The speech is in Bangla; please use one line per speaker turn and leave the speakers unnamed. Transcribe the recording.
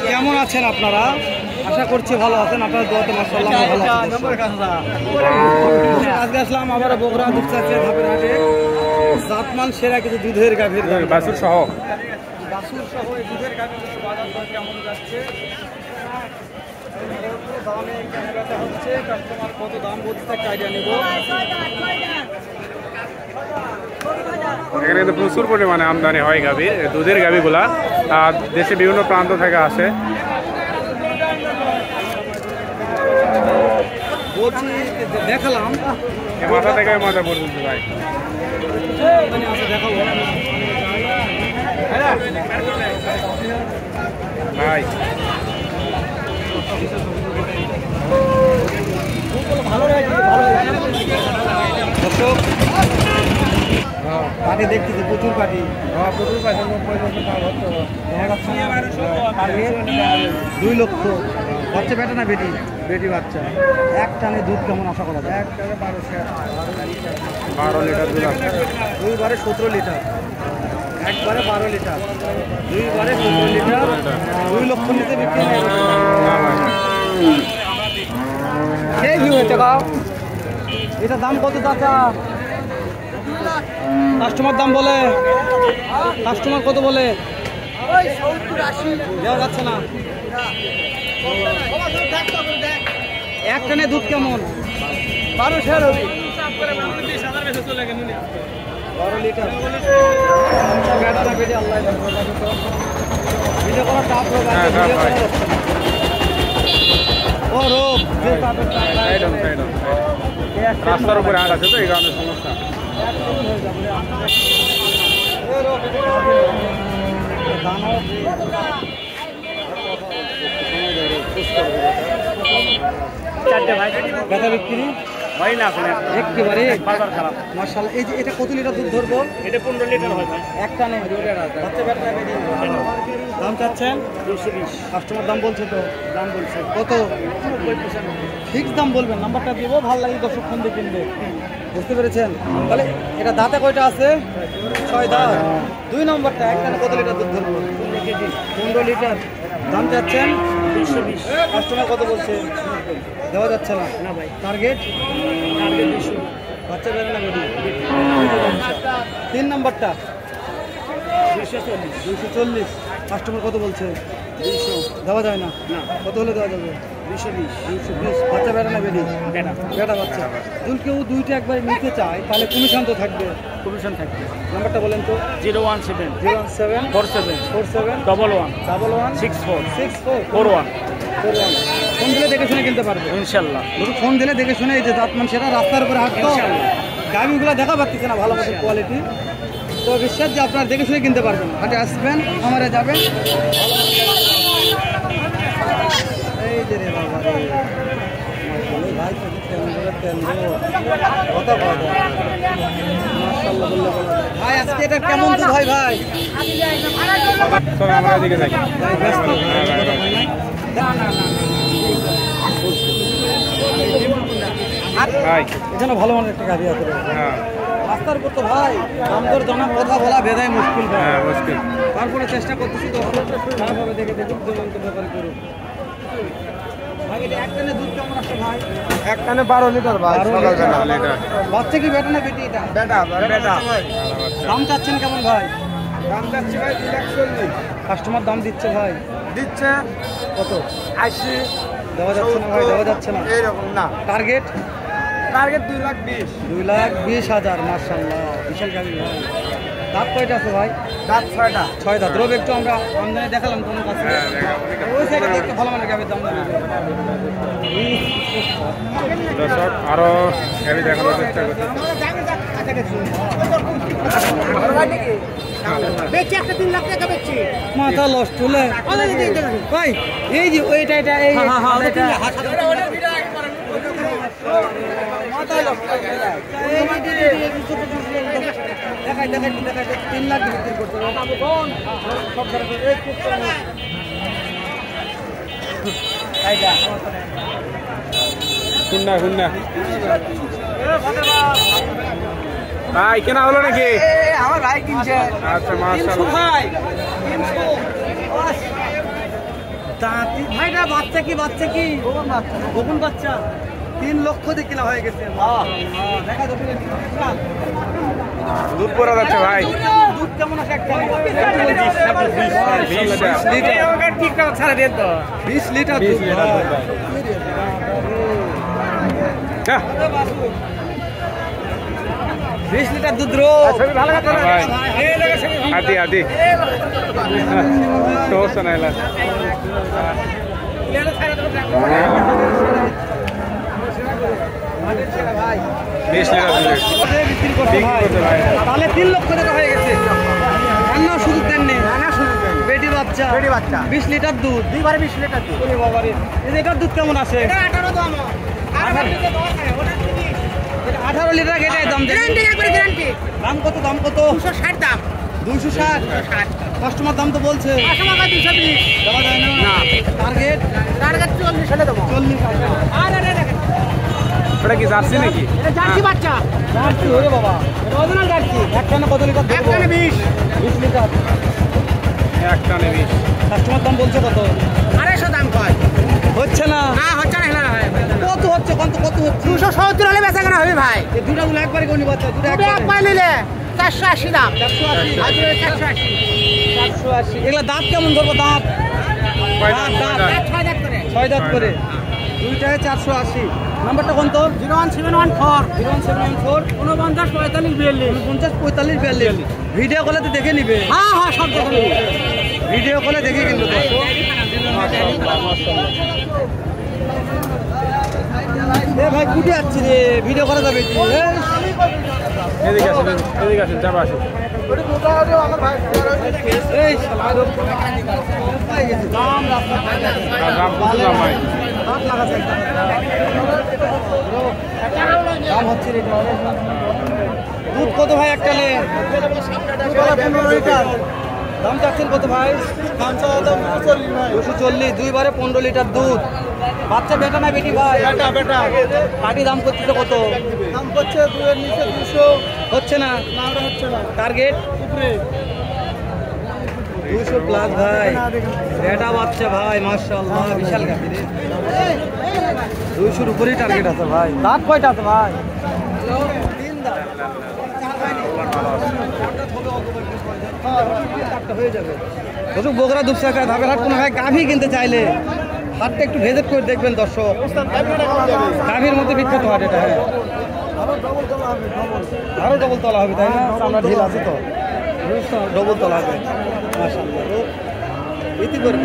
কেমন আছেন আপনারা? আশা করছি ভালো আছেন। আপনার দোয়াতে মাশাআল্লাহ ভালো আছি। আজকে আসলাম আবার বগুড়া দুধচাচিয়া ধাপের হাটে। জাতমান সেরা কিছু দুধের গাভীর
বাছুর সহ
এই দুধের গাভীর বাজার দর কেমন যাচ্ছে, দামে কেন বেচা হচ্ছে, কাস্টমার কত দাম বলছে একটা আইডিয়া নেব।
এখানে কিন্তু প্রচুর পরিমাণে আমদানি হয় গাভীর, দুধের গাভীগুলা দেশে বিভিন্ন প্রান্ত থেকে আসে।
বলছি দেখালাম
মাথা থেকে মাথা পর্যন্ত ভাই ভাই
পাটি দেখতেছি প্রচুর পাটি, প্রচুর পাটি 2 লক্ষ। বাচ্চা বেটা না বেটি? বেটি বাচ্চা। এক টানে দুধ কেমন আশা করা যায়? এক টানে 12 লিটার দুধ আছে। 2 বারে 17 লিটার, একবারে 12 লিটার, 2 বারে 17 লিটার। 2 লক্ষ নিতে বিক্রি এটা দাম কত চাচা? কাস্টমার দাম বলে, কাস্টমার কত বলে? দেওয়া যাচ্ছে না। এক টানে দুধ কেমন? 12 লিটার। বেটা না বেটে আল্লাহ ভিডিও করা টাপ রোগ আছে, ও রোগ
রাস্তার উপরে হাট আছে তো এই কারণে সমস্যা।
ব্যথা বিক্রি
হয় না
একেবারে
বাজার খারাপ।
মাশাআল্লাহ। এই যে এটা কত লিটার দুধ ধরবো?
এটা 15 লিটার হয় ভাই।
এক টানে বাচ্চা বেটা বেটি। দাম চাচ্ছেন
220।
কাস্টমার দাম বলছে তো? দাম বলছে কত? ফিক্স দাম বলবেন, নাম্বারটা দিব, ভালো লাগে দর্শক ফোন দিয়ে কিনবে। বুঝতে পেরেছেন? তাহলে এটা দাঁতে কয়টা আছে? 6 দাঁত। 2 নম্বরটা এক টানে কত লিটার দুধ ধরবো? 15 লিটার। দাম চাচ্ছেন
220।
কাস্টমার কত বলছে? দেওয়া যাচ্ছে না
না ভাই।
টার্গেট
200।
বাচ্চা বেরো না বেটি? 3 নম্বরটা 240। কাস্টমার কত বলছে?
200।
দেওয়া যায় না?
না।
কত হলে দেওয়া যাবে?
220।
220। বাচ্চা বেটা না বেটি?
বেটা।
বেটা বাচ্চা। যদি কেউ দুইটা একবার নিতে চায় তাহলে কমিশন তো থাকবে?
কমিশন থাকবে।
নাম্বারটা বলেন তো।
017
017
47
47
11
11
64
64
41।
ফোন দিলে দেখে শুনে কিনতে পারবে
ইনশাল্লাহ।
ফোন দিলে দেখে শুনে। এই যে জাতমান সেরা রাস্তার উপরে হাঁটতো,
ইনশাল্লাহ।
গাড়িগুলো দেখা পাচ্ছি না ভালো মতো কোয়ালিটি, তো বিশ্বাস যে আপনারা দেখে শুনে কিনতে পারবেন। হাটে আসবেন, আমারে যাবেন। এই যে রে বাবা রে, ভাই কথা বলে মাশাআল্লাহ বললে বলা যায়। ভাই আজকে এটা কেমন দুধ হয় ভাই?
চল আমরা এদিকে যাই।
ভাই ব্যস্ত
ভাই
এখানে ভালো মানের একটা গাড়ি আছে।
হ্যাঁ
রাস্তার উপর তো ভাই দাম দর জানা, কথা বলা বেদায় মুশকিল ভাই।
হ্যাঁ মুশকিল।
তারপরে চেষ্টা করতেছি খারাপভাবে দেখে দেখুক, যেমন ব্যাপারে করুক। ভাই এটা এক টানে দুধ কেমন আসে ভাই?
এক টানে 12 লিটার ভাই।
12 লিটার। বাচ্চা কি বেটা না বেটি? এটা
বেটা। বেটা।
দাম চাচ্ছেন কেমন ভাই?
দাম যাচ্ছে ভাই 240।
কাস্টমার দাম দিচ্ছে ভাই?
দিচ্ছে
কত?
80।
দেওয়া যাচ্ছে না ভাই, দেওয়া যাচ্ছে না।
এইরকম না।
Target
target 2,20,000।
2,20,000। মাশাআল্লাহ বিশাল গাড়ি ভাই। দাঁত কয়টা আছে ভাই?
দাঁত 6টা।
6 দাঁত। রোগ একটু আমরা আমদানি দেখালাম কোনো কাছে। ওই সাইডে দেখতে ভালো মানে গাড়ির দাম জানি।
দর্শক আরো গাড়ি দেখানোর চেষ্টা করছি।
মাথা লস চলে ভাই। এই যে ওইটা এটা এই দেখাই দেখাই দেখাই 3 লাখ বিক্রি করতে
ভাই কেনা হলো নাকি?
আমার ভাই কিনছে।
আচ্ছা মাশাআল্লাহ
ভাই এটা বাচ্চা কি বকুন বাচ্চা 3 লক্ষ দিয়ে কিনা হয়ে গেছে। দেখা
দুধ পড়া যাচ্ছে ভাই।
দুধ কেমন আছে একটা 20 লিটার দুধ।
যা
20 লিটার দুধ রোজ।
ভাই আদি আদি তো শোনাইলা 20 লিটার
বিক্রি করতে ভাই। তাহলে 3 লক্ষ টাকা হয়ে গেছে। রান্না সুযোগ দেননি। বেটি বাচ্চা 20 লিটার দুধ। 20 লিটার দুধ। ওরে বাবা রে। এটার দুধ কেমন আছে? 18 লিটার এটাই দাম দেন। দাম কত? 260 দাম। 260 কাস্টমার দাম তো বলছে। দেওয়া যায় না। টার্গেট 40 হলে দেবো। 40
ওটা কি জার্সি নাকি?
জার্সি বাচ্চা। জার্সি ওরে বাবা। Original jersey. একটানে কত লিটার দেবো? একটানে 20 লিটার।
এক টানে 20।
কাস্টমার দাম বলছে কত? 250 দাম কয়। হচ্ছে না। হচ্ছে না। কত হচ্ছে? কত হচ্ছে? 270 হলে বেচা কেনা হবে ভাই। এই দুটো গুলো একবারে কোনি বাচ্চা? দুটো একবারে নিলে 480 দাম। 480। এগুলা দাঁত কেমন ধরবো? দাঁত 6 দাঁত করে। দুইটায় 480। নাম্বারটা কোন তো? 01714 49 45 42। ভিডিও কলে তো দেখে নিবে। হ্যাঁ সব দেখে নিবে। ভিডিও কলে দেখে কিনবে। ভাই কুটে যাচ্ছি রে, ভিডিও করা যাবে কি?
এদিকে আসেন চাপা আসুন। দাম ভাই
দাম হচ্ছে রে। দুধ কত ভাই একটা নে? 15 লিটার। দাম চাচ্ছেন কত ভাই? 240। 2 বারে 15 লিটার দুধ। বাচ্চা বেটা না বেটি ভাই? বেটা। পাটি দাম করছে কত? দাম করছে 2 এর নিচে 200। হচ্ছে না? টার্গেট উপরে 200 প্লাস ভাই। বেটা বাচ্চা ভাই মাশাআল্লাহ বিশাল গাভী রে। 200 উপরেই টার্গেট আছে ভাই। দাঁত কয়টা আছে ভাই? 3 দাঁত। হয়ে যাবে। বগুড়া দুপচাকা ধাপের হাট কোনো ভাই গাভী কিনতে চাইলে হাটটা একটু ভিজিট করে দেখবেন দর্শক। গাভীর মধ্যে বিখ্যাত হাট এটা। হ্যাঁ আরো ডবল তলা হবে তাই না? আমরা ঢিল আছে তো ডবল তলা হবে মাশাআল্লাহ। ইতি করে